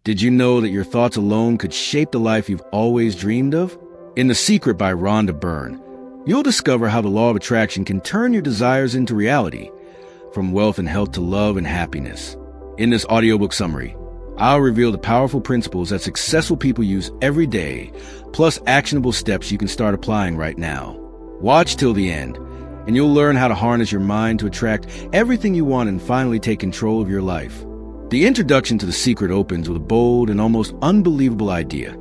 Did you know that your thoughts alone could shape the life you've always dreamed of? In The Secret by Rhonda Byrne, you'll discover how the law of attraction can turn your desires into reality, from wealth and health to love and happiness. In this audiobook summary, I'll reveal the powerful principles that successful people use every day, plus actionable steps you can start applying right now. Watch till the end, and you'll learn how to harness your mind to attract everything you want and finally take control of your life. The introduction to The Secret opens with a bold and almost unbelievable idea.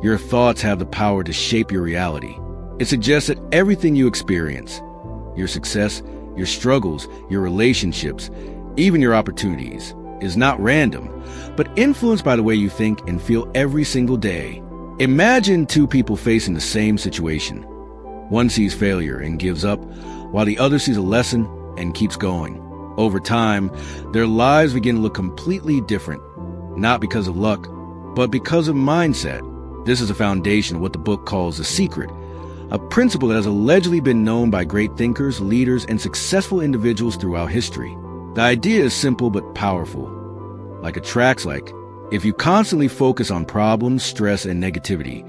Your thoughts have the power to shape your reality. It suggests that everything you experience, your success, your struggles, your relationships, even your opportunities, is not random, but influenced by the way you think and feel every single day. Imagine two people facing the same situation. One sees failure and gives up, while the other sees a lesson and keeps going. Over time, their lives begin to look completely different, not because of luck, but because of mindset. This is a foundation of what the book calls The Secret, a principle that has allegedly been known by great thinkers, leaders, and successful individuals throughout history. The idea is simple but powerful. Like attracts like, if you constantly focus on problems, stress, and negativity,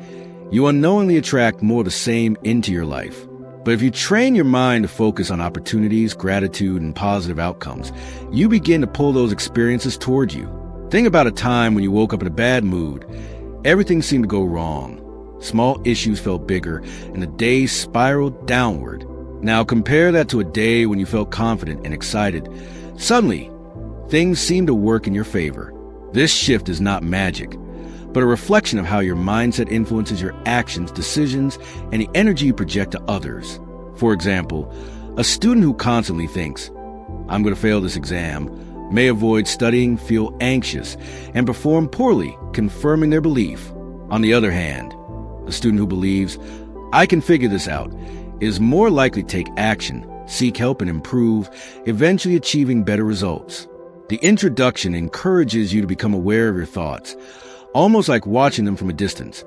you unknowingly attract more of the same into your life. But if you train your mind to focus on opportunities, gratitude, and positive outcomes, you begin to pull those experiences toward you. Think about a time when you woke up in a bad mood. Everything seemed to go wrong. Small issues felt bigger, and the day spiraled downward. Now compare that to a day when you felt confident and excited. Suddenly, things seem to work in your favor. This shift is not magic, but a reflection of how your mindset influences your actions, decisions, and the energy you project to others. For example, a student who constantly thinks, "I'm going to fail this exam," may avoid studying, feel anxious, and perform poorly, confirming their belief. On the other hand, a student who believes, "I can figure this out," is more likely to take action, seek help, and improve, eventually achieving better results. The introduction encourages you to become aware of your thoughts, almost like watching them from a distance,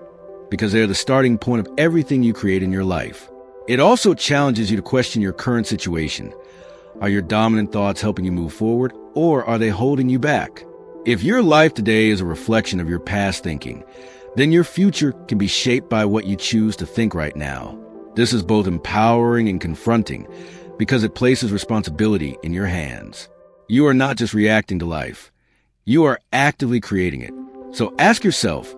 because they're the starting point of everything you create in your life. It also challenges you to question your current situation. Are your dominant thoughts helping you move forward, or are they holding you back? If your life today is a reflection of your past thinking, then your future can be shaped by what you choose to think right now. This is both empowering and confronting, because it places responsibility in your hands. You are not just reacting to life. You are actively creating it. So ask yourself,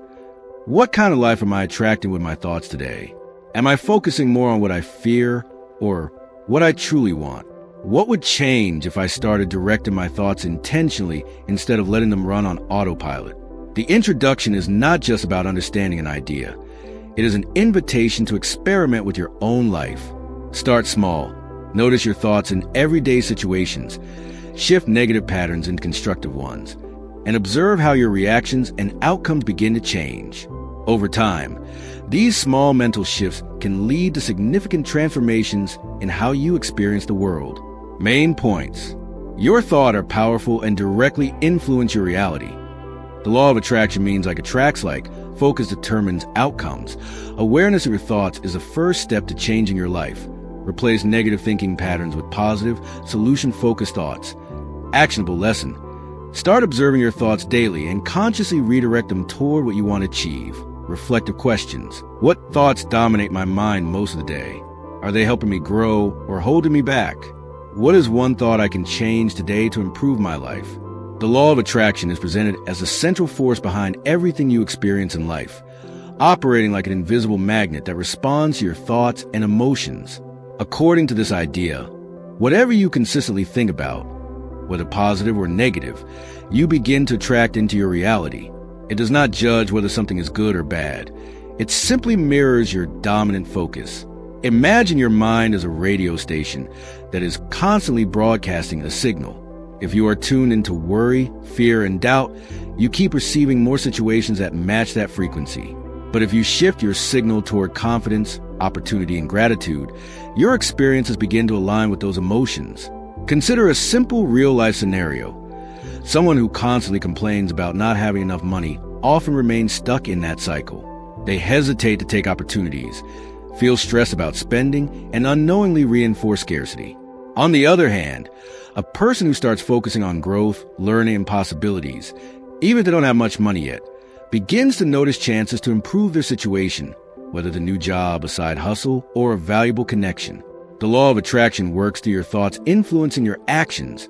what kind of life am I attracting with my thoughts today? Am I focusing more on what I fear or what I truly want? What would change if I started directing my thoughts intentionally instead of letting them run on autopilot? The introduction is not just about understanding an idea. It is an invitation to experiment with your own life. Start small. Notice your thoughts in everyday situations. Shift negative patterns into constructive ones, and observe how your reactions and outcomes begin to change. Over time, these small mental shifts can lead to significant transformations in how you experience the world. Main points. Your thoughts are powerful and directly influence your reality. The law of attraction means like attracts like, focus determines outcomes. Awareness of your thoughts is the first step to changing your life. Replace negative thinking patterns with positive, solution-focused thoughts. Actionable lesson. Start observing your thoughts daily and consciously redirect them toward what you want to achieve. Reflective questions. What thoughts dominate my mind most of the day? Are they helping me grow or holding me back? What is one thought I can change today to improve my life? The law of attraction is presented as the central force behind everything you experience in life, operating like an invisible magnet that responds to your thoughts and emotions. According to this idea, whatever you consistently think about, whether positive or negative, you begin to attract into your reality. It does not judge whether something is good or bad. It simply mirrors your dominant focus. Imagine your mind as a radio station that is constantly broadcasting a signal. If you are tuned into worry, fear, and doubt, you keep receiving more situations that match that frequency. But if you shift your signal toward confidence, opportunity, and gratitude, your experiences begin to align with those emotions. Consider a simple real-life scenario. Someone who constantly complains about not having enough money often remains stuck in that cycle. They hesitate to take opportunities, feel stressed about spending, and unknowingly reinforce scarcity. On the other hand, a person who starts focusing on growth, learning, and possibilities even if they don't have much money yet, begins to notice chances to improve their situation, whether the new job, a side hustle, or a valuable connection. The law of attraction works through your thoughts influencing your actions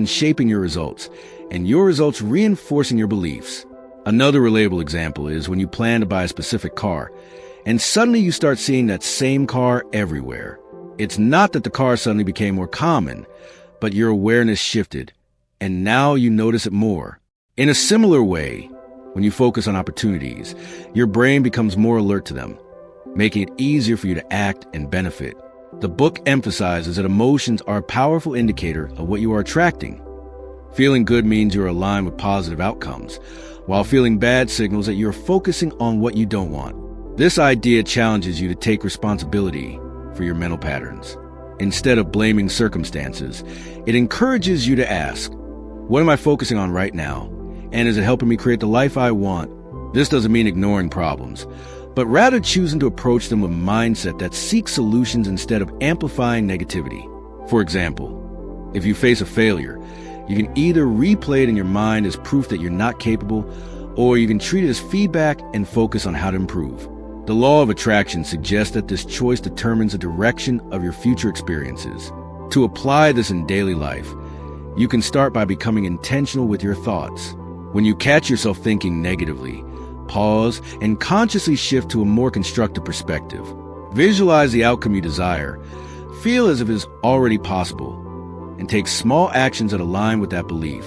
shaping your results, and your results reinforcing your beliefs. Another relatable example is when you plan to buy a specific car, and suddenly you start seeing that same car everywhere. It's not that the car suddenly became more common, but your awareness shifted, and now you notice it more. In a similar way, when you focus on opportunities, your brain becomes more alert to them, making it easier for you to act and benefit. The book emphasizes that emotions are a powerful indicator of what you are attracting. Feeling good means you're aligned with positive outcomes, while feeling bad signals that you're focusing on what you don't want. This idea challenges you to take responsibility for your mental patterns. Instead of blaming circumstances, it encourages you to ask, what am I focusing on right now? And is it helping me create the life I want? This doesn't mean ignoring problems, but rather choosing to approach them with a mindset that seeks solutions instead of amplifying negativity. For example, if you face a failure, you can either replay it in your mind as proof that you're not capable, or you can treat it as feedback and focus on how to improve. The law of attraction suggests that this choice determines the direction of your future experiences. To apply this in daily life, you can start by becoming intentional with your thoughts. When you catch yourself thinking negatively, pause and consciously shift to a more constructive perspective. Visualize the outcome you desire, feel as if it is already possible, and take small actions that align with that belief.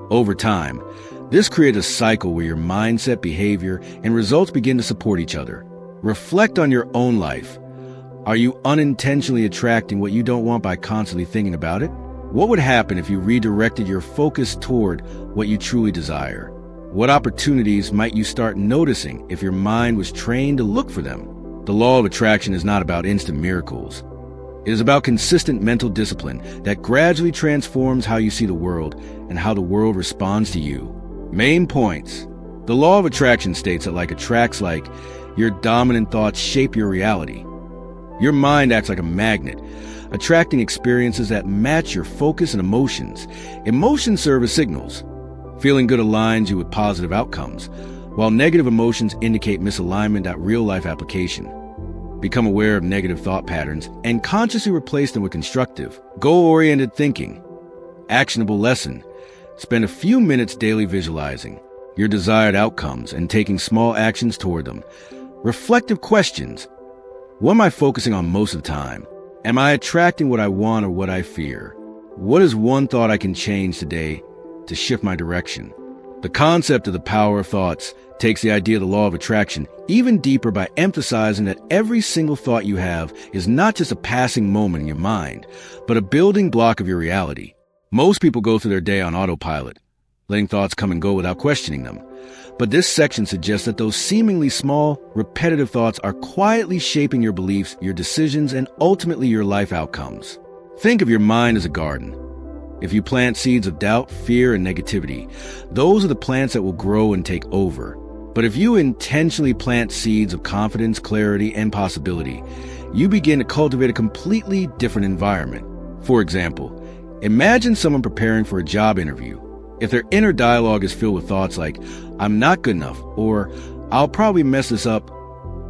Over time, this creates a cycle where your mindset, behavior, and results begin to support each other. Reflect on your own life. Are you unintentionally attracting what you don't want by constantly thinking about it? What would happen if you redirected your focus toward what you truly desire? What opportunities might you start noticing if your mind was trained to look for them? The law of attraction is not about instant miracles. It is about consistent mental discipline that gradually transforms how you see the world and how the world responds to you. Main points. The law of attraction states that your dominant thoughts shape your reality. Your mind acts like a magnet, attracting experiences that match your focus and emotions. Emotions serve as signals. Feeling good aligns you with positive outcomes, while negative emotions indicate misalignment at real-life application. Become aware of negative thought patterns and consciously replace them with constructive, goal-oriented thinking. Actionable lesson. Spend a few minutes daily visualizing your desired outcomes and taking small actions toward them. Reflective questions. What am I focusing on most of the time? Am I attracting what I want or what I fear? What is one thought I can change today to shift my direction? The concept of the power of thoughts takes the idea of the law of attraction even deeper by emphasizing that every single thought you have is not just a passing moment in your mind, but a building block of your reality. Most people go through their day on autopilot, letting thoughts come and go without questioning them. But this section suggests that those seemingly small, repetitive thoughts are quietly shaping your beliefs, your decisions, and ultimately your life outcomes. Think of your mind as a garden. If you plant seeds of doubt, fear, and negativity, those are the plants that will grow and take over. But if you intentionally plant seeds of confidence, clarity, and possibility, you begin to cultivate a completely different environment. For example, imagine someone preparing for a job interview. If their inner dialogue is filled with thoughts like, I'm not good enough, or I'll probably mess this up,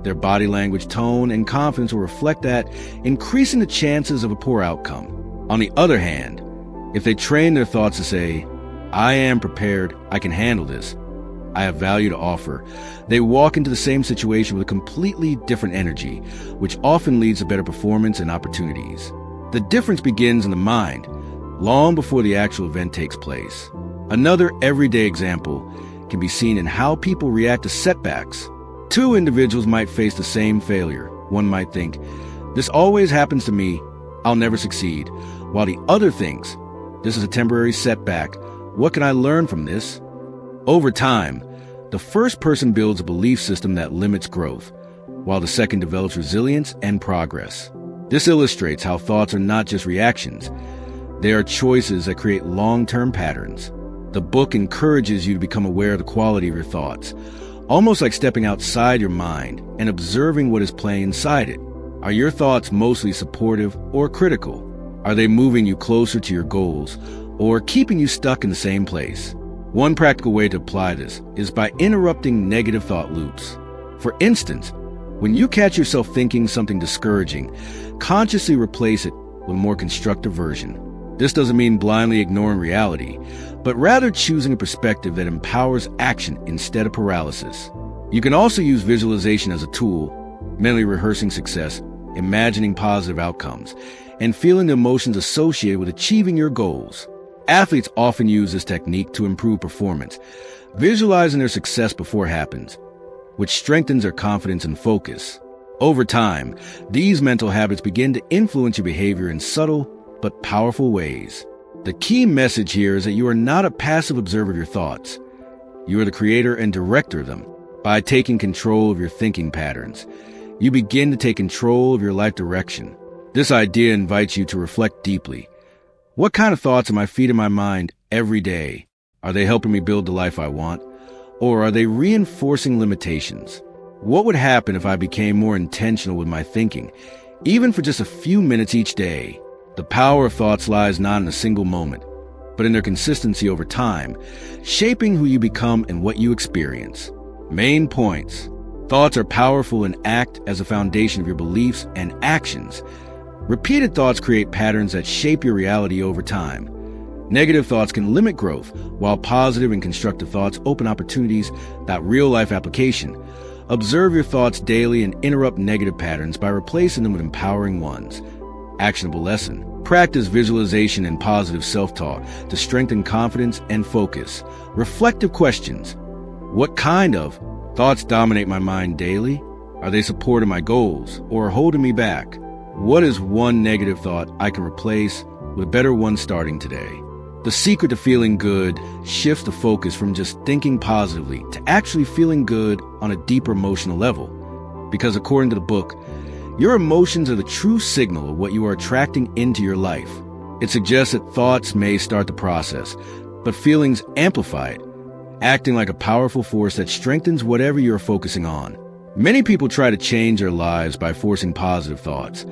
their body language, tone, and confidence will reflect that, increasing the chances of a poor outcome. On the other hand, if they train their thoughts to say, I am prepared, I can handle this, I have value to offer, they walk into the same situation with a completely different energy, which often leads to better performance and opportunities. The difference begins in the mind, long before the actual event takes place. Another everyday example can be seen in how people react to setbacks. Two individuals might face the same failure. One might think, this always happens to me, I'll never succeed, while the other thinks, this is a temporary setback, what can I learn from this? Over time, the first person builds a belief system that limits growth, while the second develops resilience and progress. This illustrates how thoughts are not just reactions, they are choices that create long-term patterns. The book encourages you to become aware of the quality of your thoughts, almost like stepping outside your mind and observing what is playing inside it. Are your thoughts mostly supportive or critical? Are they moving you closer to your goals or keeping you stuck in the same place? One practical way to apply this is by interrupting negative thought loops. For instance, when you catch yourself thinking something discouraging, consciously replace it with a more constructive version. This doesn't mean blindly ignoring reality, but rather choosing a perspective that empowers action instead of paralysis. You can also use visualization as a tool, mentally rehearsing success, imagining positive outcomes, and feeling the emotions associated with achieving your goals. Athletes often use this technique to improve performance, visualizing their success before it happens, which strengthens their confidence and focus. Over time, these mental habits begin to influence your behavior in subtle but powerful ways. The key message here is that you are not a passive observer of your thoughts. You are the creator and director of them. By taking control of your thinking patterns, you begin to take control of your life direction. This idea invites you to reflect deeply. What kind of thoughts am I feeding my mind every day? Are they helping me build the life I want? Or are they reinforcing limitations? What would happen if I became more intentional with my thinking, even for just a few minutes each day? The power of thoughts lies not in a single moment, but in their consistency over time, shaping who you become and what you experience. Main points. Thoughts are powerful and act as a foundation of your beliefs and actions. Repeated thoughts create patterns that shape your reality over time. Negative thoughts can limit growth, while positive and constructive thoughts open opportunities that real-life application. Observe your thoughts daily and interrupt negative patterns by replacing them with empowering ones. Actionable lesson. Practice visualization and positive self-talk to strengthen confidence and focus. Reflective questions. What kind of thoughts dominate my mind daily? Are they supporting my goals or holding me back? What is one negative thought I can replace with a better one starting today? The secret to feeling good shifts the focus from just thinking positively to actually feeling good on a deeper emotional level. Because according to the book, your emotions are the true signal of what you are attracting into your life. It suggests that thoughts may start the process, but feelings amplify it, acting like a powerful force that strengthens whatever you're focusing on. Many people try to change their lives by forcing positive thoughts,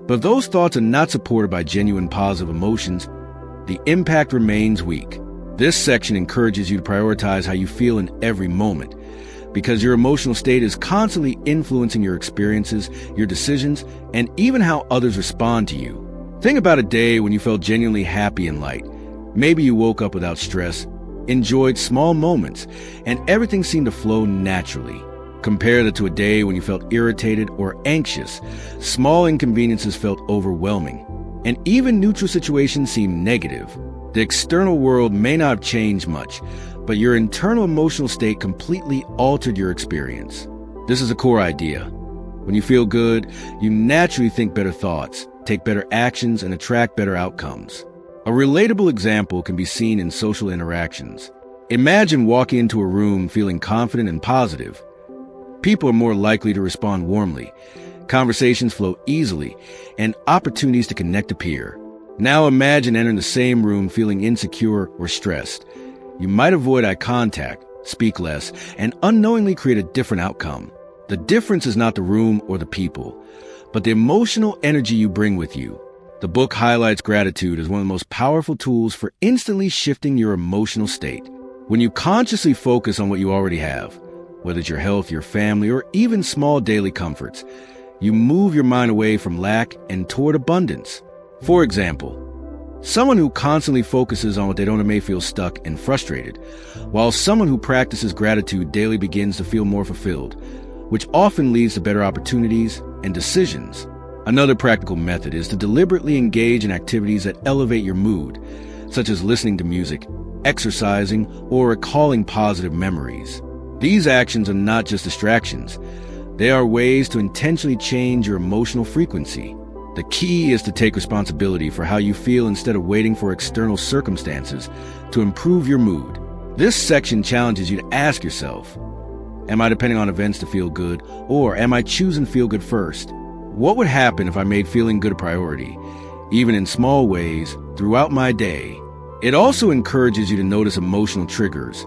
but if those thoughts are not supported by genuine positive emotions, the impact remains weak. This section encourages you to prioritize how you feel in every moment, because your emotional state is constantly influencing your experiences, your decisions, and even how others respond to you. Think about a day when you felt genuinely happy and light. Maybe you woke up without stress, enjoyed small moments, and everything seemed to flow naturally. Compare that to a day when you felt irritated or anxious. Small inconveniences felt overwhelming, and even neutral situations seemed negative. The external world may not have changed much, but your internal emotional state completely altered your experience. This is a core idea. When you feel good, you naturally think better thoughts, take better actions, and attract better outcomes. A relatable example can be seen in social interactions. Imagine walking into a room feeling confident and positive. People are more likely to respond warmly. Conversations flow easily, and opportunities to connect appear. Now imagine entering the same room feeling insecure or stressed. You might avoid eye contact, speak less, and unknowingly create a different outcome. The difference is not the room or the people, but the emotional energy you bring with you. The book highlights gratitude as one of the most powerful tools for instantly shifting your emotional state. When you consciously focus on what you already have, whether it's your health, your family, or even small daily comforts, you move your mind away from lack and toward abundance. For example, someone who constantly focuses on what they don't may feel stuck and frustrated, while someone who practices gratitude daily begins to feel more fulfilled, which often leads to better opportunities and decisions. Another practical method is to deliberately engage in activities that elevate your mood, such as listening to music, exercising, or recalling positive memories. These actions are not just distractions. They are ways to intentionally change your emotional frequency. The key is to take responsibility for how you feel instead of waiting for external circumstances to improve your mood. This section challenges you to ask yourself, am I depending on events to feel good, or am I choosing to feel good first? What would happen if I made feeling good a priority, even in small ways, throughout my day? It also encourages you to notice emotional triggers,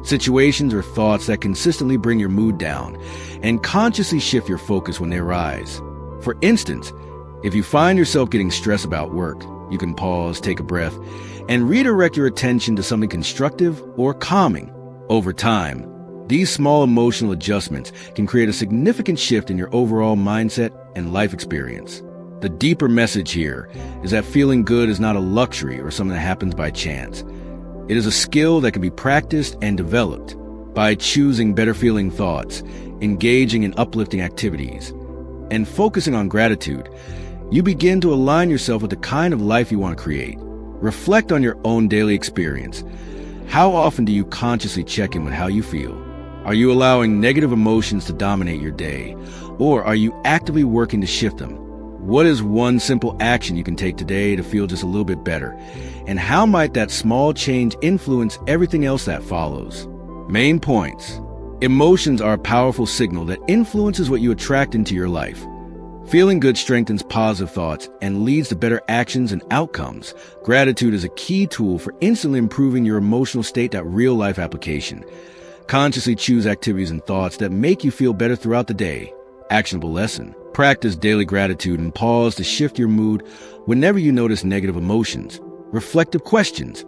situations or thoughts that consistently bring your mood down, and consciously shift your focus when they arise. For instance, if you find yourself getting stressed about work, you can pause, take a breath, and redirect your attention to something constructive or calming. Over time, these small emotional adjustments can create a significant shift in your overall mindset and life experience. The deeper message here is that feeling good is not a luxury or something that happens by chance. It is a skill that can be practiced and developed. By choosing better feeling thoughts, engaging in uplifting activities, and focusing on gratitude, you begin to align yourself with the kind of life you want to create. Reflect on your own daily experience. How often do you consciously check in with how you feel? Are you allowing negative emotions to dominate your day, or are you actively working to shift them? What is one simple action you can take today to feel just a little bit better? And how might that small change influence everything else that follows? Main points. Emotions are a powerful signal that influences what you attract into your life. Feeling good strengthens positive thoughts and leads to better actions and outcomes. Gratitude is a key tool for instantly improving your emotional state at real-life application. Consciously choose activities and thoughts that make you feel better throughout the day. Actionable lesson. Practice daily gratitude and pause to shift your mood whenever you notice negative emotions. Reflective questions.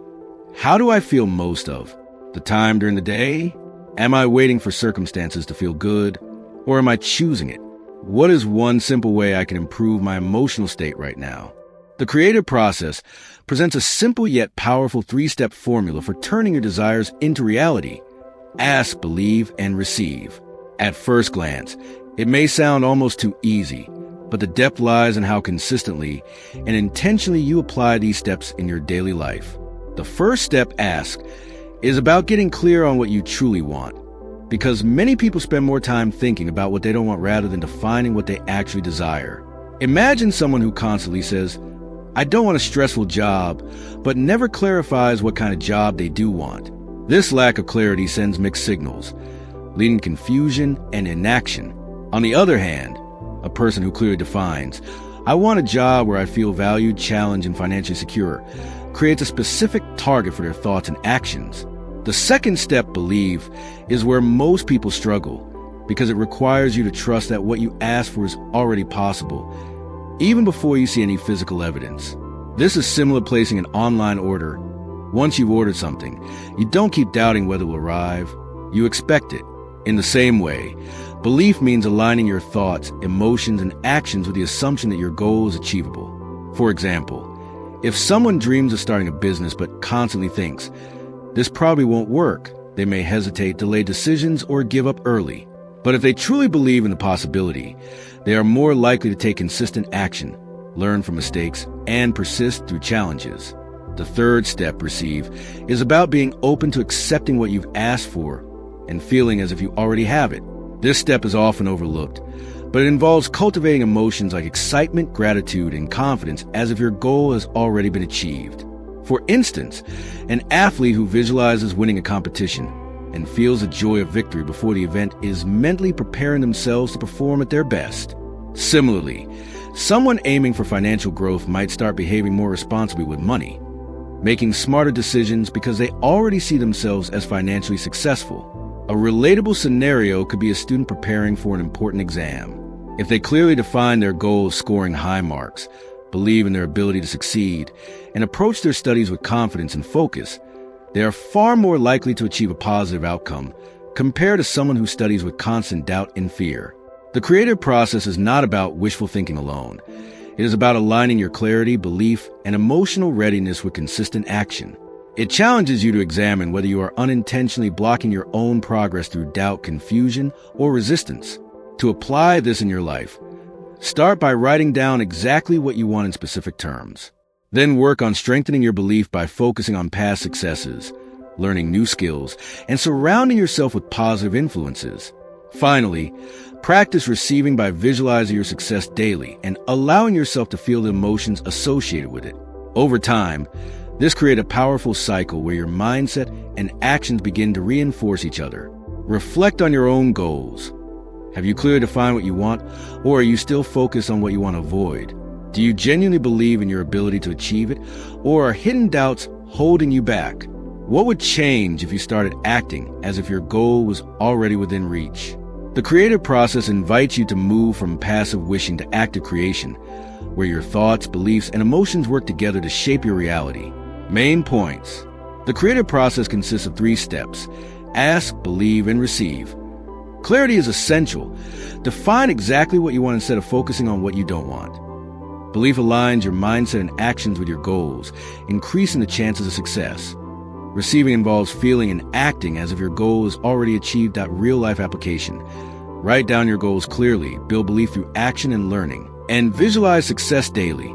How do I feel most of the time during the day? Am I waiting for circumstances to feel good, or am I choosing it? What is one simple way I can improve my emotional state right now? The creative process presents a simple yet powerful 3-step formula for turning your desires into reality. Ask, believe, and receive. At first glance, it may sound almost too easy, but the depth lies in how consistently and intentionally you apply these steps in your daily life. The first step, ask, is about getting clear on what you truly want, because many people spend more time thinking about what they don't want rather than defining what they actually desire. Imagine someone who constantly says, I don't want a stressful job, but never clarifies what kind of job they do want. This lack of clarity sends mixed signals, leading to confusion and inaction. On the other hand, a person who clearly defines, I want a job where I feel valued, challenged, and financially secure, creates a specific target for their thoughts and actions. The second step, believe, is where most people struggle, because it requires you to trust that what you ask for is already possible, even before you see any physical evidence. This is similar to placing an online order. Once you've ordered something, you don't keep doubting whether it will arrive. You expect it. In the same way, belief means aligning your thoughts, emotions, and actions with the assumption that your goal is achievable. For example, if someone dreams of starting a business but constantly thinks, this probably won't work, they may hesitate, delay decisions, or give up early. But if they truly believe in the possibility, they are more likely to take consistent action, learn from mistakes, and persist through challenges. The third step, receive, is about being open to accepting what you've asked for and feeling as if you already have it. This step is often overlooked, but it involves cultivating emotions like excitement, gratitude, and confidence as if your goal has already been achieved. For instance, an athlete who visualizes winning a competition and feels the joy of victory before the event is mentally preparing themselves to perform at their best. Similarly, someone aiming for financial growth might start behaving more responsibly with money, making smarter decisions because they already see themselves as financially successful. A relatable scenario could be a student preparing for an important exam. If they clearly define their goal of scoring high marks, believe in their ability to succeed, and approach their studies with confidence and focus, they are far more likely to achieve a positive outcome compared to someone who studies with constant doubt and fear. The creative process is not about wishful thinking alone. It is about aligning your clarity, belief, and emotional readiness with consistent action. It challenges you to examine whether you are unintentionally blocking your own progress through doubt, confusion, or resistance. To apply this in your life, start by writing down exactly what you want in specific terms. Then work on strengthening your belief by focusing on past successes, learning new skills, and surrounding yourself with positive influences. Finally, practice receiving by visualizing your success daily and allowing yourself to feel the emotions associated with it. Over time, this creates a powerful cycle where your mindset and actions begin to reinforce each other. Reflect on your own goals. Have you clearly defined what you want, or are you still focused on what you want to avoid? Do you genuinely believe in your ability to achieve it, or are hidden doubts holding you back? What would change if you started acting as if your goal was already within reach? The creative process invites you to move from passive wishing to active creation, where your thoughts, beliefs, and emotions work together to shape your reality. Main points. The creative process consists of 3 steps: ask, believe, and receive. Clarity is essential. Define exactly what you want instead of focusing on what you don't want. Belief aligns your mindset and actions with your goals, increasing the chances of success. Receiving involves feeling and acting as if your goal is already achieved at real-life application. Write down your goals clearly, build belief through action and learning, and visualize success daily.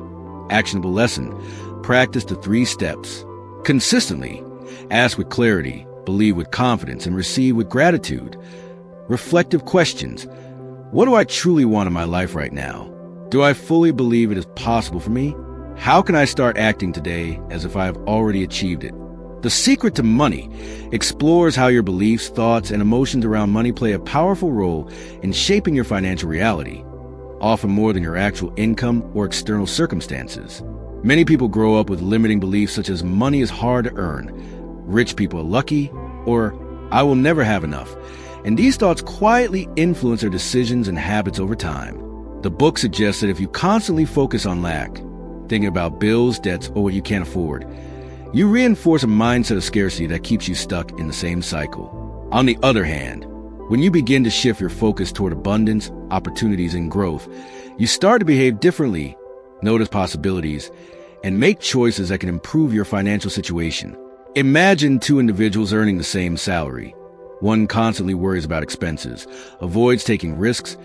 Actionable lesson. Practice the 3 steps. Consistently. Ask with clarity, believe with confidence, and receive with gratitude. Reflective questions. What do I truly want in my life right now? Do I fully believe it is possible for me? How can I start acting today as if I have already achieved it? The Secret to Money explores how your beliefs, thoughts, and emotions around money play a powerful role in shaping your financial reality, often more than your actual income or external circumstances. Many people grow up with limiting beliefs such as money is hard to earn, rich people are lucky, or I will never have enough. And these thoughts quietly influence their decisions and habits over time. The book suggests that if you constantly focus on lack, thinking about bills, debts, or what you can't afford, you reinforce a mindset of scarcity that keeps you stuck in the same cycle. On the other hand, when you begin to shift your focus toward abundance, opportunities, and growth, you start to behave differently, notice possibilities, and make choices that can improve your financial situation. Imagine 2 individuals earning the same salary. One constantly worries about expenses, avoids taking risks,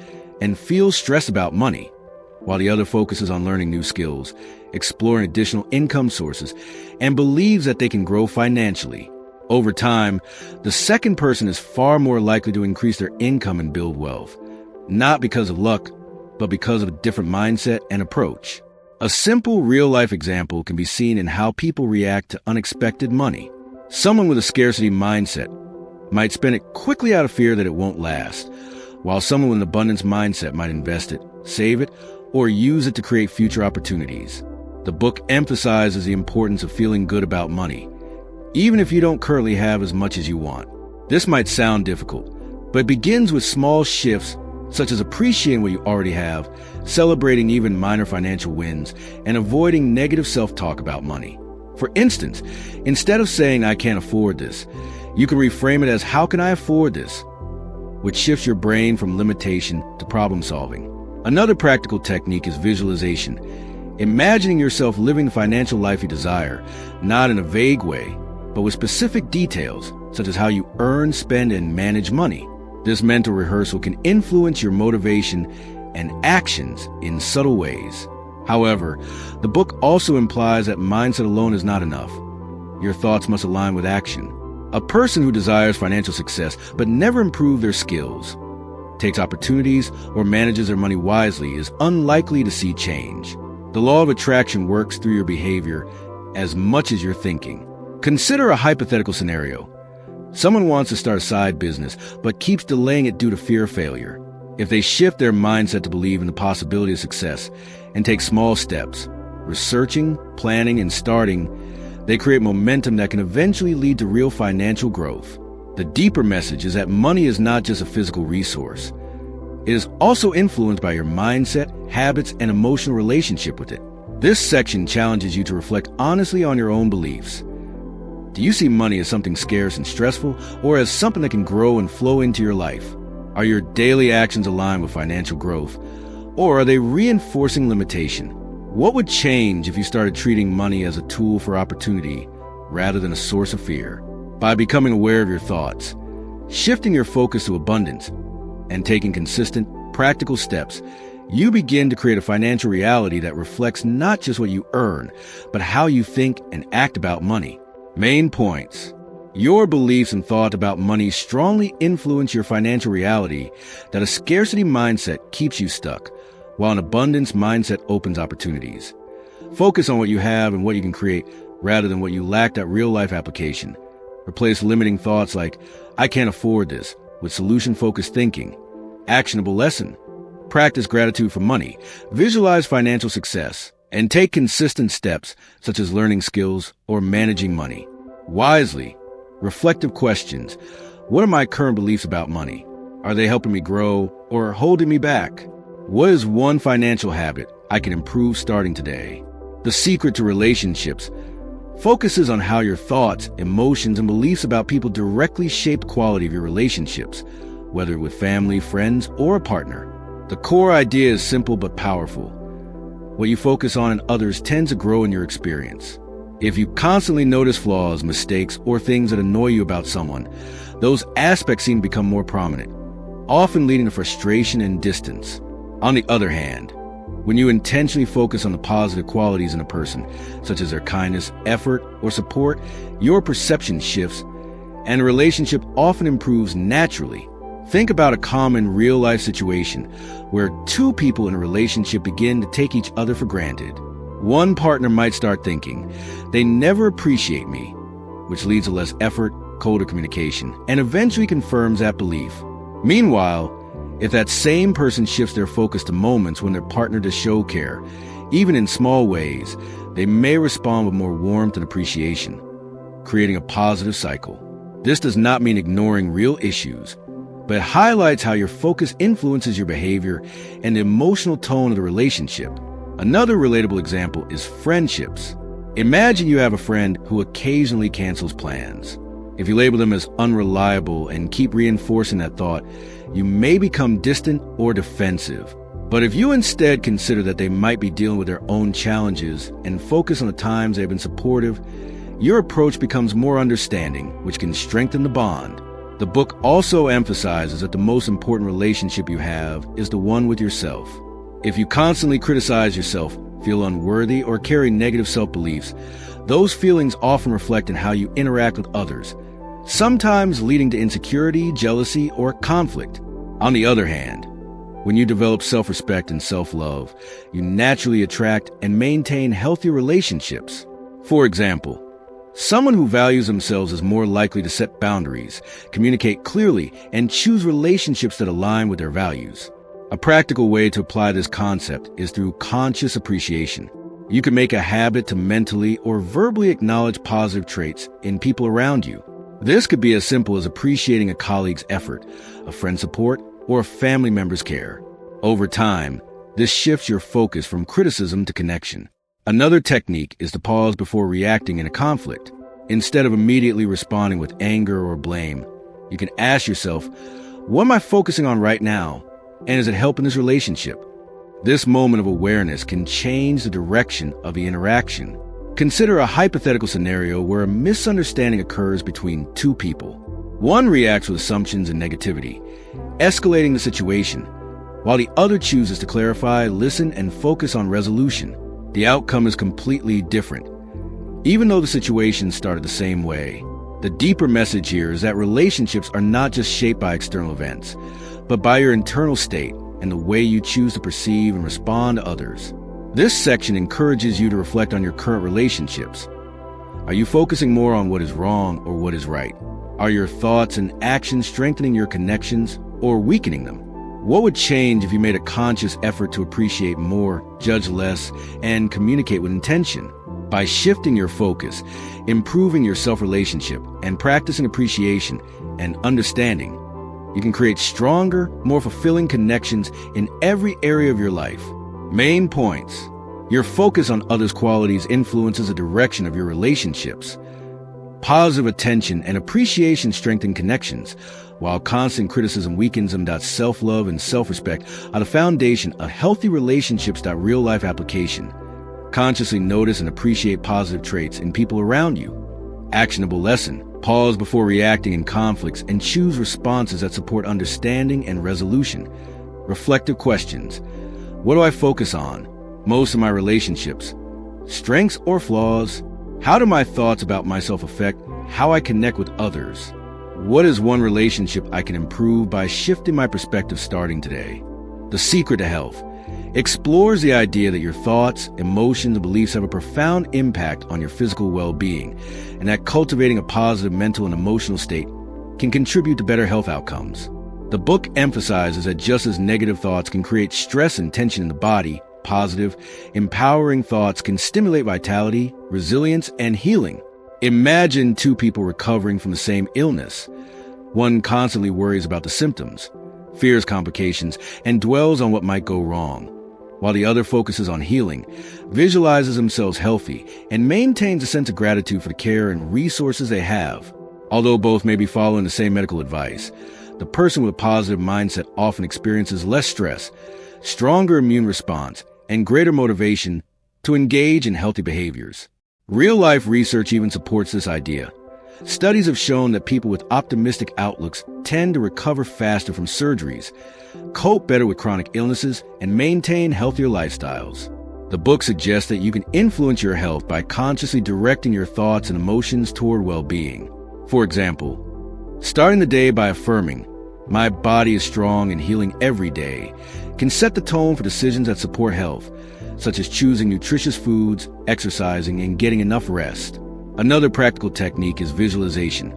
and feels stressed about money, while the other focuses on learning new skills, exploring additional income sources, and believes that they can grow financially. Over time, the second person is far more likely to increase their income and build wealth, not because of luck, but because of a different mindset and approach. A simple real-life example can be seen in how people react to unexpected money. Someone with a scarcity mindset might spend it quickly out of fear that it won't last, while someone with an abundance mindset might invest it, save it, or use it to create future opportunities. The book emphasizes the importance of feeling good about money, even if you don't currently have as much as you want. This might sound difficult, but it begins with small shifts such as appreciating what you already have, celebrating even minor financial wins, and avoiding negative self-talk about money. For instance, instead of saying, I can't afford this, you can reframe it as, how can I afford this? Which shifts your brain from limitation to problem solving. Another practical technique is visualization. Imagining yourself living the financial life you desire, not in a vague way, but with specific details, such as how you earn, spend, and manage money. This mental rehearsal can influence your motivation and actions in subtle ways. However, the book also implies that mindset alone is not enough. Your thoughts must align with action. A person who desires financial success but never improves their skills, takes opportunities, or manages their money wisely is unlikely to see change. The law of attraction works through your behavior as much as your thinking. Consider a hypothetical scenario. Someone wants to start a side business but keeps delaying it due to fear of failure. If they shift their mindset to believe in the possibility of success and take small steps, researching, planning, and starting, they create momentum that can eventually lead to real financial growth. The deeper message is that money is not just a physical resource. It is also influenced by your mindset, habits, and emotional relationship with it. This section challenges you to reflect honestly on your own beliefs. Do you see money as something scarce and stressful, or as something that can grow and flow into your life? Are your daily actions aligned with financial growth, or are they reinforcing limitation? What would change if you started treating money as a tool for opportunity rather than a source of fear? By becoming aware of your thoughts, shifting your focus to abundance, and taking consistent, practical steps, you begin to create a financial reality that reflects not just what you earn, but how you think and act about money. Main points. Your beliefs and thought about money strongly influence your financial reality. That a scarcity mindset keeps you stuck, while an abundance mindset opens opportunities. Focus on what you have and what you can create rather than what you lack at real-life application. Replace limiting thoughts like, I can't afford this, with solution-focused thinking. Actionable lesson. Practice gratitude for money. Visualize financial success. And take consistent steps, such as learning skills or managing money. Wisely. Reflective questions. What are my current beliefs about money? Are they helping me grow or holding me back? What is one financial habit I can improve starting today? The secret to relationships. focuses on how your thoughts, emotions, and beliefs about people directly shape the quality of your relationships, whether with family, friends, or a partner. The core idea is simple but powerful. What you focus on in others tends to grow in your experience. If you constantly notice flaws, mistakes, or things that annoy you about someone, those aspects seem to become more prominent, often leading to frustration and distance. On the other hand, when you intentionally focus on the positive qualities in a person, such as their kindness, effort, or support, your perception shifts, and the relationship often improves naturally. Think about a common real-life situation where two people in a relationship begin to take each other for granted. One partner might start thinking, "They never appreciate me," which leads to less effort, colder communication, and eventually confirms that belief. Meanwhile, if that same person shifts their focus to moments when their partner does show care, even in small ways, they may respond with more warmth and appreciation, creating a positive cycle. This does not mean ignoring real issues, but it highlights how your focus influences your behavior and the emotional tone of the relationship. Another relatable example is friendships. Imagine you have a friend who occasionally cancels plans. If you label them as unreliable and keep reinforcing that thought, you may become distant or defensive. But if you instead consider that they might be dealing with their own challenges and focus on the times they've been supportive, your approach becomes more understanding, which can strengthen the bond. The book also emphasizes that the most important relationship you have is the one with yourself. If you constantly criticize yourself, feel unworthy, or carry negative self-beliefs, those feelings often reflect in how you interact with others, sometimes leading to insecurity, jealousy, or conflict. On the other hand, when you develop self-respect and self-love, you naturally attract and maintain healthy relationships. For example, someone who values themselves is more likely to set boundaries, communicate clearly, and choose relationships that align with their values. A practical way to apply this concept is through conscious appreciation. You can make a habit to mentally or verbally acknowledge positive traits in people around you. This could be as simple as appreciating a colleague's effort, a friend's support, or a family member's care. Over time, this shifts your focus from criticism to connection. Another technique is to pause before reacting in a conflict. Instead of immediately responding with anger or blame, you can ask yourself, what am I focusing on right now? And is it helping this relationship? This moment of awareness can change the direction of the interaction. Consider a hypothetical scenario where a misunderstanding occurs between two people. One reacts with assumptions and negativity, escalating the situation, while the other chooses to clarify, listen, and focus on resolution. The outcome is completely different, even though the situation started the same way. The deeper message here is that relationships are not just shaped by external events, but by your internal state and the way you choose to perceive and respond to others. This section encourages you to reflect on your current relationships. Are you focusing more on what is wrong or what is right? Are your thoughts and actions strengthening your connections or weakening them? What would change if you made a conscious effort to appreciate more, judge less, and communicate with intention? By shifting your focus, improving your self-relationship, and practicing appreciation and understanding, you can create stronger, more fulfilling connections in every area of your life. Main points. Your focus on others' qualities influences the direction of your relationships. Positive attention and appreciation strengthen connections, while constant criticism weakens them. Self-love and self-respect are the foundation of healthy relationships. Real-life application. Consciously notice and appreciate positive traits in people around you. Actionable lesson. Pause before reacting in conflicts and choose responses that support understanding and resolution. Reflective questions. What do I focus on most in my relationships? Strengths or flaws? How do my thoughts about myself affect how I connect with others? What is one relationship I can improve by shifting my perspective starting today? The Secret to Health explores the idea that your thoughts, emotions, and beliefs have a profound impact on your physical well-being, and that cultivating a positive mental and emotional state can contribute to better health outcomes. The book emphasizes that just as negative thoughts can create stress and tension in the body, positive, empowering thoughts can stimulate vitality, resilience, and healing. Imagine two people recovering from the same illness. One constantly worries about the symptoms, fears complications, and dwells on what might go wrong, while the other focuses on healing, visualizes themselves healthy, and maintains a sense of gratitude for the care and resources they have. Although both may be following the same medical advice, the person with a positive mindset often experiences less stress, stronger immune response, and greater motivation to engage in healthy behaviors. Real-life research even supports this idea. Studies have shown that people with optimistic outlooks tend to recover faster from surgeries, cope better with chronic illnesses, and maintain healthier lifestyles. The book suggests that you can influence your health by consciously directing your thoughts and emotions toward well-being. For example, starting the day by affirming, "My body is strong and healing every day," can set the tone for decisions that support health, such as choosing nutritious foods, exercising, and getting enough rest. Another practical technique is visualization.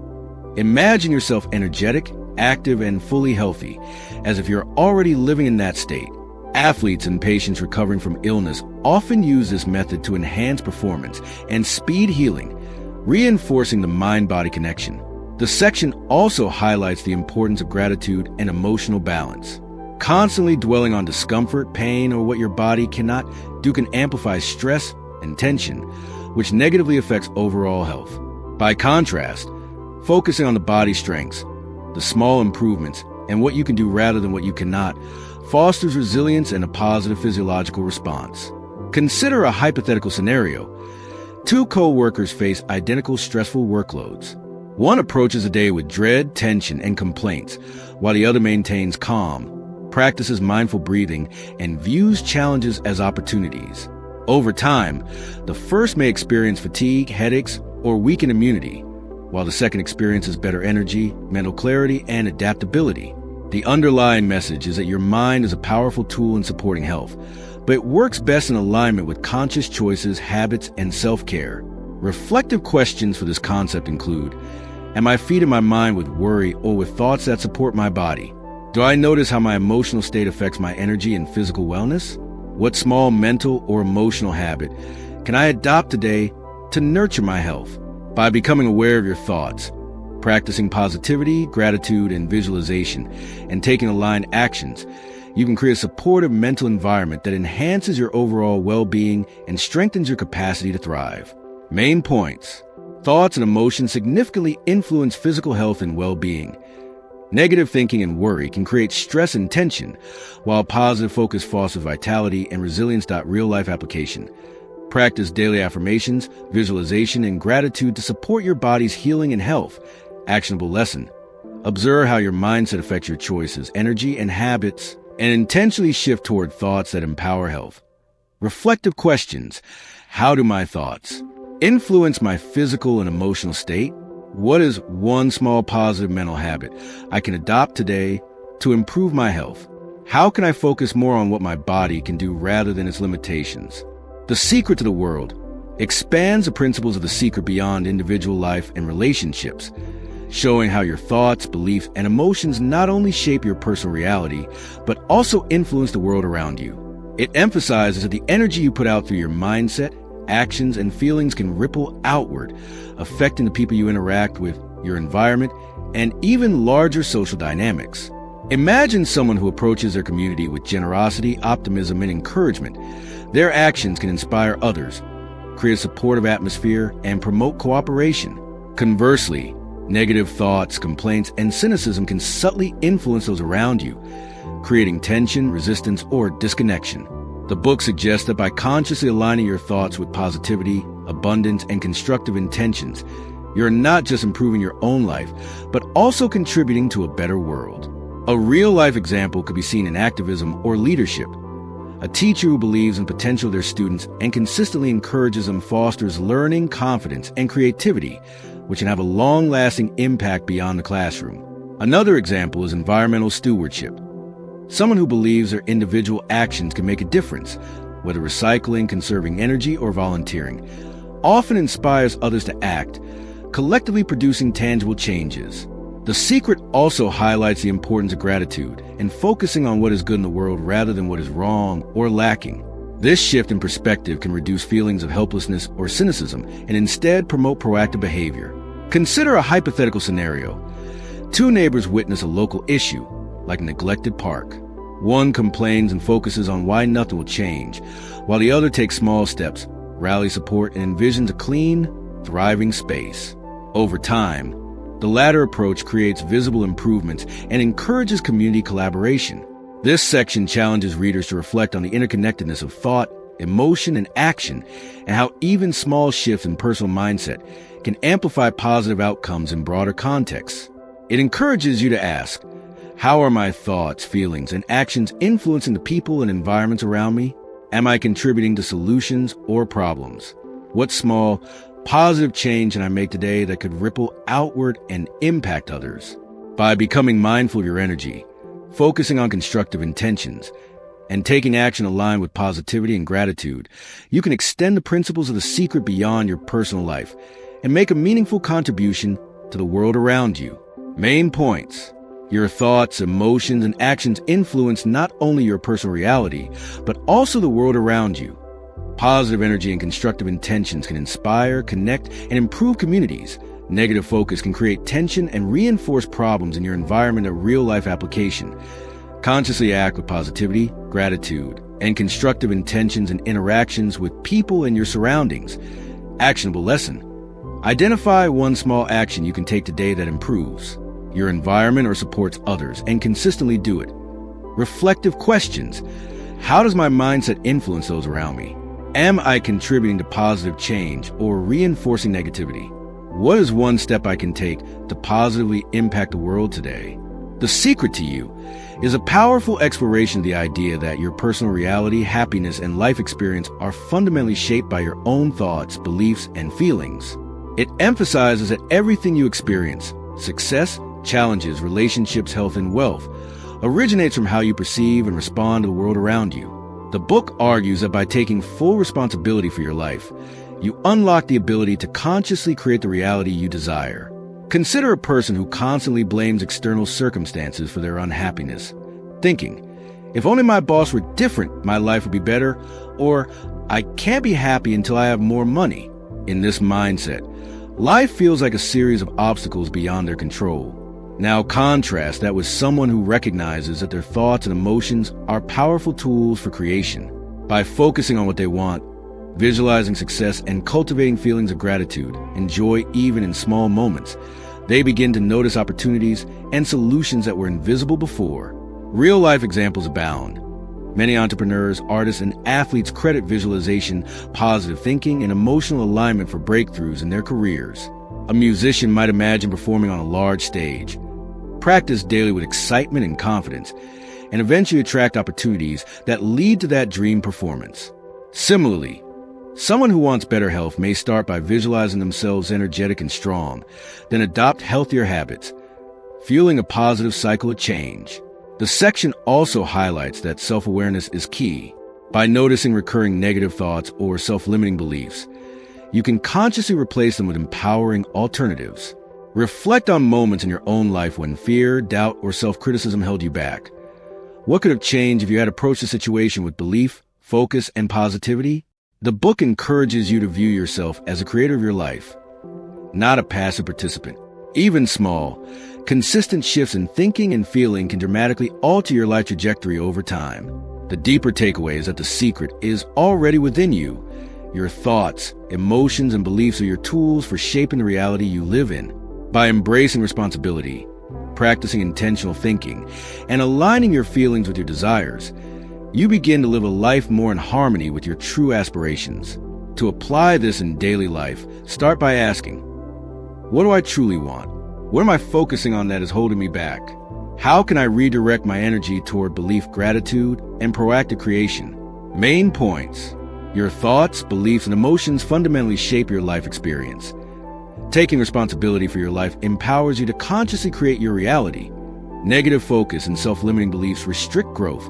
Imagine yourself energetic, active, and fully healthy, as if you're already living in that state. Athletes and patients recovering from illness often use this method to enhance performance and speed healing, reinforcing the mind-body connection. The section also highlights the importance of gratitude and emotional balance. Constantly dwelling on discomfort, pain, or what your body cannot do can amplify stress and tension, which negatively affects overall health. By contrast, focusing on the body's strengths, the small improvements, and what you can do rather than what you cannot, fosters resilience and a positive physiological response. Consider a hypothetical scenario. Two co-workers face identical stressful workloads. One approaches the day with dread, tension, and complaints, while the other maintains calm, practices mindful breathing, and views challenges as opportunities. Over time, the first may experience fatigue, headaches, or weakened immunity, while the second experiences better energy, mental clarity, and adaptability. The underlying message is that your mind is a powerful tool in supporting health, but it works best in alignment with conscious choices, habits, and self-care. Reflective questions for this concept include, am I feeding my mind with worry or with thoughts that support my body? Do I notice how my emotional state affects my energy and physical wellness? What small mental or emotional habit can I adopt today to nurture my health? By becoming aware of your thoughts, practicing positivity, gratitude, and visualization, and taking aligned actions, you can create a supportive mental environment that enhances your overall well-being and strengthens your capacity to thrive. Main points. Thoughts and emotions significantly influence physical health and well-being. Negative thinking and worry can create stress and tension, while positive focus fosters vitality and resilience. Real-life application. Practice daily affirmations, visualization, and gratitude to support your body's healing and health. Actionable lesson. Observe how your mindset affects your choices, energy, and habits, and intentionally shift toward thoughts that empower health. Reflective questions. How do my thoughts influence my physical and emotional state? What is one small positive mental habit I can adopt today to improve my health? How can I focus more on what my body can do rather than its limitations? The Secret to the World expands the principles of The Secret beyond individual life and relationships, showing how your thoughts, beliefs, and emotions not only shape your personal reality, but also influence the world around you. It emphasizes that the energy you put out through your mindset, actions, and feelings can ripple outward, affecting the people you interact with, your environment, and even larger social dynamics. Imagine someone who approaches their community with generosity, optimism, and encouragement. Their actions can inspire others, create a supportive atmosphere, and promote cooperation. Conversely, negative thoughts, complaints, and cynicism can subtly influence those around you, creating tension, resistance, or disconnection. The book suggests that by consciously aligning your thoughts with positivity, abundance, and constructive intentions, you're not just improving your own life, but also contributing to a better world. A real-life example could be seen in activism or leadership. A teacher who believes in the potential of their students and consistently encourages them fosters learning, confidence, and creativity, which can have a long-lasting impact beyond the classroom. Another example is environmental stewardship. Someone who believes their individual actions can make a difference, whether recycling, conserving energy, or volunteering, often inspires others to act, collectively producing tangible changes. The Secret also highlights the importance of gratitude and focusing on what is good in the world rather than what is wrong or lacking. This shift in perspective can reduce feelings of helplessness or cynicism and instead promote proactive behavior. Consider a hypothetical scenario. Two neighbors witness a local issue, like a neglected park. One complains and focuses on why nothing will change, while the other takes small steps, rallies support, and envisions a clean, thriving space. Over time, the latter approach creates visible improvements and encourages community collaboration. This section challenges readers to reflect on the interconnectedness of thought, emotion, and action, and how even small shifts in personal mindset can amplify positive outcomes in broader contexts. It encourages you to ask, how are my thoughts, feelings, and actions influencing the people and environments around me? Am I contributing to solutions or problems? What small, positive change can I make today that could ripple outward and impact others? By becoming mindful of your energy, focusing on constructive intentions, and taking action aligned with positivity and gratitude, you can extend the principles of The Secret beyond your personal life and make a meaningful contribution to the world around you. Main points. Your thoughts, emotions, and actions influence not only your personal reality, but also the world around you. Positive energy and constructive intentions can inspire, connect, and improve communities. Negative focus can create tension and reinforce problems in your environment of real-life application. Consciously act with positivity, gratitude, and constructive intentions and interactions with people and your surroundings. Actionable lesson. Identify one small action you can take today that improves your environment or supports others, and consistently do it. Reflective questions. How does my mindset influence those around me? Am I contributing to positive change or reinforcing negativity? What is one step I can take to positively impact the world today? The Secret to You is a powerful exploration of the idea that your personal reality, happiness, and life experience are fundamentally shaped by your own thoughts, beliefs, and feelings. It emphasizes that everything you experience, success, challenges, relationships, health, and wealth, originates from how you perceive and respond to the world around you. The book argues that by taking full responsibility for your life, you unlock the ability to consciously create the reality you desire. Consider a person who constantly blames external circumstances for their unhappiness, thinking, if only my boss were different, my life would be better, or I can't be happy until I have more money. In this mindset, life feels like a series of obstacles beyond their control. Now contrast that with someone who recognizes that their thoughts and emotions are powerful tools for creation. By focusing on what they want, visualizing success, and cultivating feelings of gratitude and joy even in small moments, they begin to notice opportunities and solutions that were invisible before. Real-life examples abound. Many entrepreneurs, artists, and athletes credit visualization, positive thinking, and emotional alignment for breakthroughs in their careers. A musician might imagine performing on a large stage, practice daily with excitement and confidence, and eventually attract opportunities that lead to that dream performance. Similarly, someone who wants better health may start by visualizing themselves energetic and strong, then adopt healthier habits, fueling a positive cycle of change. The section also highlights that self-awareness is key. By noticing recurring negative thoughts or self-limiting beliefs, you can consciously replace them with empowering alternatives. Reflect on moments in your own life when fear, doubt, or self-criticism held you back. What could have changed if you had approached the situation with belief, focus, and positivity? The book encourages you to view yourself as a creator of your life, not a passive participant. Even small, consistent shifts in thinking and feeling can dramatically alter your life trajectory over time. The deeper takeaway is that the secret is already within you. Your thoughts, emotions, and beliefs are your tools for shaping the reality you live in. By embracing responsibility, practicing intentional thinking, and aligning your feelings with your desires, you begin to live a life more in harmony with your true aspirations. To apply this in daily life, start by asking, what do I truly want? What am I focusing on that is holding me back? How can I redirect my energy toward belief, gratitude, and proactive creation? Main points. Your thoughts, beliefs, and emotions fundamentally shape your life experience. Taking responsibility for your life empowers you to consciously create your reality. Negative focus and self-limiting beliefs restrict growth.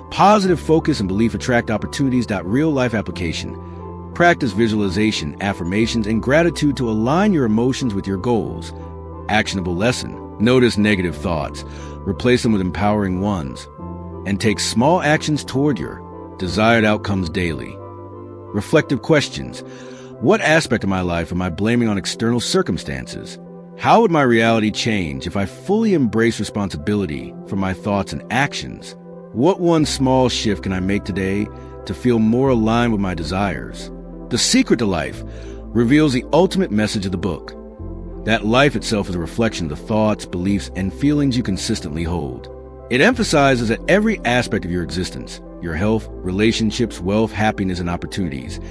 Positive focus and belief attract opportunities. Real-life application. Practice visualization, affirmations, and gratitude to align your emotions with your goals. Actionable lesson. Notice negative thoughts, replace them with empowering ones, and take small actions toward your desired outcomes daily. Reflective questions. What aspect of my life am I blaming on external circumstances? How would my reality change if I fully embrace responsibility for my thoughts and actions? What one small shift can I make today to feel more aligned with my desires? The Secret to Life reveals the ultimate message of the book, that life itself is a reflection of the thoughts, beliefs, and feelings you consistently hold. It emphasizes that every aspect of your existence, your health, relationships, wealth, happiness, and opportunities,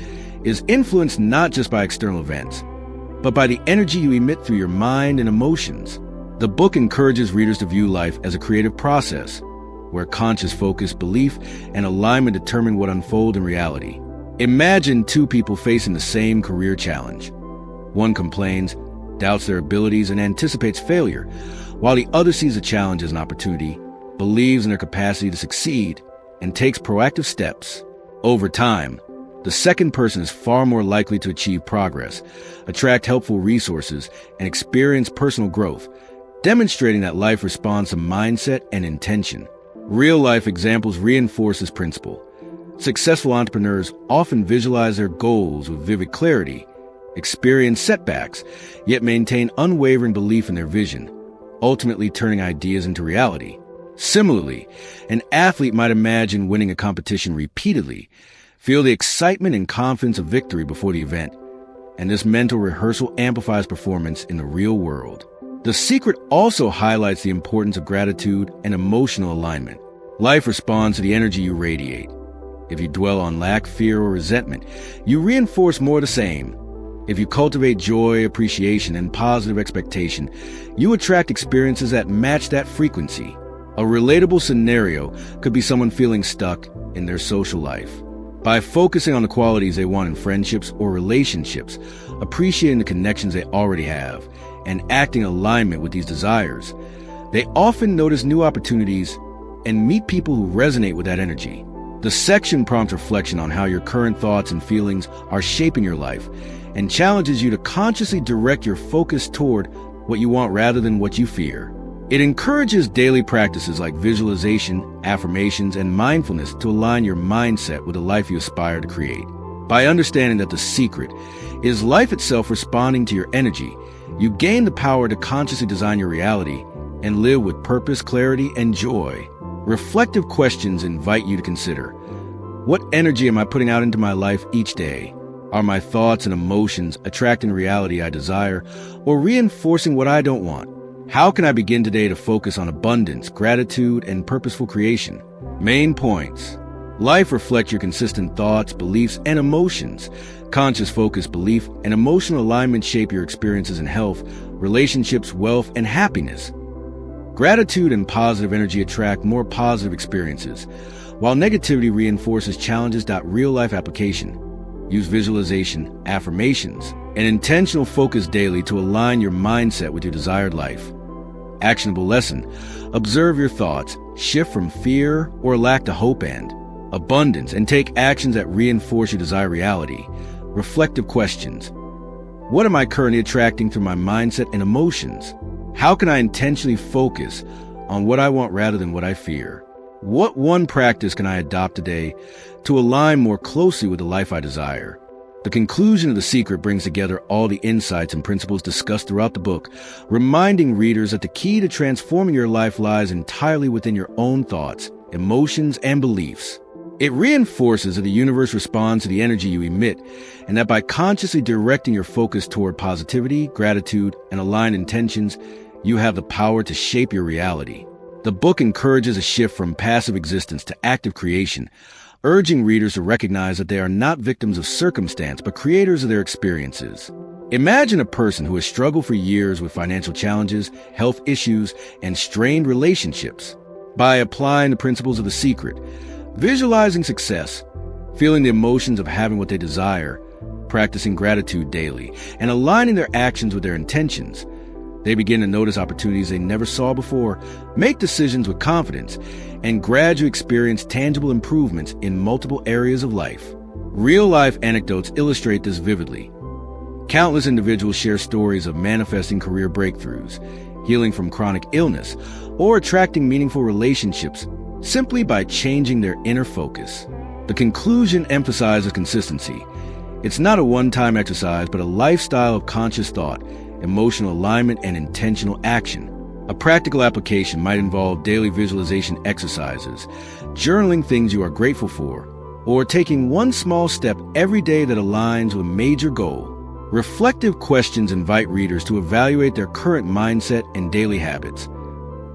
is influenced not just by external events, but by the energy you emit through your mind and emotions. The book encourages readers to view life as a creative process, where conscious focus, belief, and alignment determine what unfolds in reality. Imagine two people facing the same career challenge. One complains, doubts their abilities, and anticipates failure, while the other sees the challenge as an opportunity, believes in their capacity to succeed, and takes proactive steps. Over time, the second person is far more likely to achieve progress, attract helpful resources, and experience personal growth, demonstrating that life responds to mindset and intention. Real-life examples reinforce this principle. Successful entrepreneurs often visualize their goals with vivid clarity, experience setbacks, yet maintain unwavering belief in their vision, ultimately turning ideas into reality. Similarly, an athlete might imagine winning a competition repeatedly, feel the excitement and confidence of victory before the event, and this mental rehearsal amplifies performance in the real world. The Secret also highlights the importance of gratitude and emotional alignment. Life responds to the energy you radiate. If you dwell on lack, fear, or resentment, you reinforce more of the same. If you cultivate joy, appreciation, and positive expectation, you attract experiences that match that frequency. A relatable scenario could be someone feeling stuck in their social life. By focusing on the qualities they want in friendships or relationships, appreciating the connections they already have, and acting in alignment with these desires, they often notice new opportunities and meet people who resonate with that energy. The section prompts reflection on how your current thoughts and feelings are shaping your life and challenges you to consciously direct your focus toward what you want rather than what you fear. It encourages daily practices like visualization, affirmations, and mindfulness to align your mindset with the life you aspire to create. By understanding that the secret is life itself responding to your energy, you gain the power to consciously design your reality and live with purpose, clarity, and joy. Reflective questions invite you to consider: what energy am I putting out into my life each day? Are my thoughts and emotions attracting the reality I desire or reinforcing what I don't want? How can I begin today to focus on abundance, gratitude, and purposeful creation? Main points. Life reflects your consistent thoughts, beliefs, and emotions. Conscious focus, belief, and emotional alignment shape your experiences in health, relationships, wealth, and happiness. Gratitude and positive energy attract more positive experiences, while negativity reinforces challenges. Real-life application. Use visualization, affirmations, and intentional focus daily to align your mindset with your desired life. Actionable lesson. Observe your thoughts, shift from fear or lack to hope and abundance, and take actions that reinforce your desired reality. Reflective questions. What am I currently attracting through my mindset and emotions? How can I intentionally focus on what I want rather than what I fear? What one practice can I adopt today to align more closely with the life I desire? The conclusion of The Secret brings together all the insights and principles discussed throughout the book, reminding readers that the key to transforming your life lies entirely within your own thoughts, emotions, and beliefs. It reinforces that the universe responds to the energy you emit, and that by consciously directing your focus toward positivity, gratitude, and aligned intentions, you have the power to shape your reality. The book encourages a shift from passive existence to active creation, urging readers to recognize that they are not victims of circumstance, but creators of their experiences. Imagine a person who has struggled for years with financial challenges, health issues, and strained relationships. By applying the principles of The Secret, visualizing success, feeling the emotions of having what they desire, practicing gratitude daily, and aligning their actions with their intentions, they begin to notice opportunities they never saw before, make decisions with confidence, and gradually experience tangible improvements in multiple areas of life. Real-life anecdotes illustrate this vividly. Countless individuals share stories of manifesting career breakthroughs, healing from chronic illness, or attracting meaningful relationships simply by changing their inner focus. The conclusion emphasizes consistency. It's not a one-time exercise, but a lifestyle of conscious thought, emotional alignment, and intentional action. A practical application might involve daily visualization exercises, journaling things you are grateful for, or taking one small step every day that aligns with a major goal. Reflective questions invite readers to evaluate their current mindset and daily habits.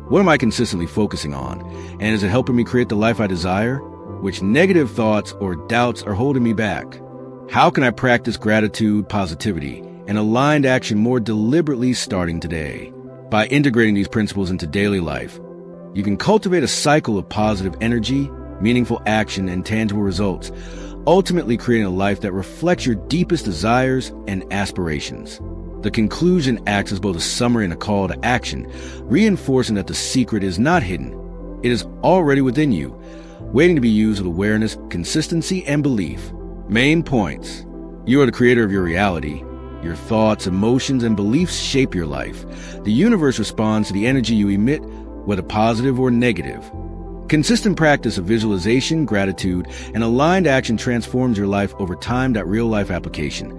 What am I consistently focusing on? And is it helping me create the life I desire? Which negative thoughts or doubts are holding me back? How can I practice gratitude, positivity, and aligned action more deliberately starting today? By integrating these principles into daily life, you can cultivate a cycle of positive energy, meaningful action, and tangible results, ultimately creating a life that reflects your deepest desires and aspirations. The conclusion acts as both a summary and a call to action, reinforcing that the secret is not hidden. It is already within you, waiting to be used with awareness, consistency, and belief. Main points. You are the creator of your reality. Your thoughts, emotions, and beliefs shape your life. The universe responds to the energy you emit, whether positive or negative. Consistent practice of visualization, gratitude, and aligned action transforms your life over time. Real-life application.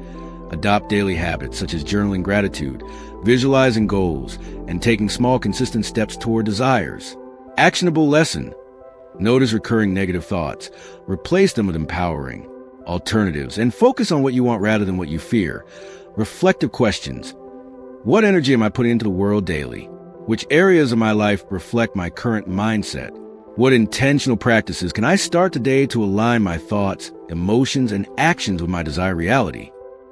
Adopt daily habits such as journaling gratitude, visualizing goals, and taking small, consistent steps toward desires. Actionable lesson. Notice recurring negative thoughts. Replace them with empowering alternatives, and focus on what you want rather than what you fear. Reflective questions. What energy am I putting into the world daily? Which areas of my life reflect my current mindset? What intentional practices can I start today to align my thoughts, emotions, and actions with my desired reality?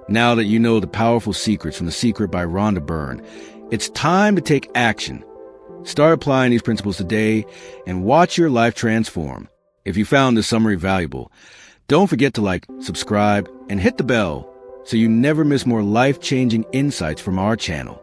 Now that you know the powerful secrets from The Secret by Rhonda Byrne, it's time to take action. Start applying these principles today and watch your life transform. If you found this summary valuable, don't forget to like, subscribe, and hit the bell so you never miss more life-changing insights from our channel.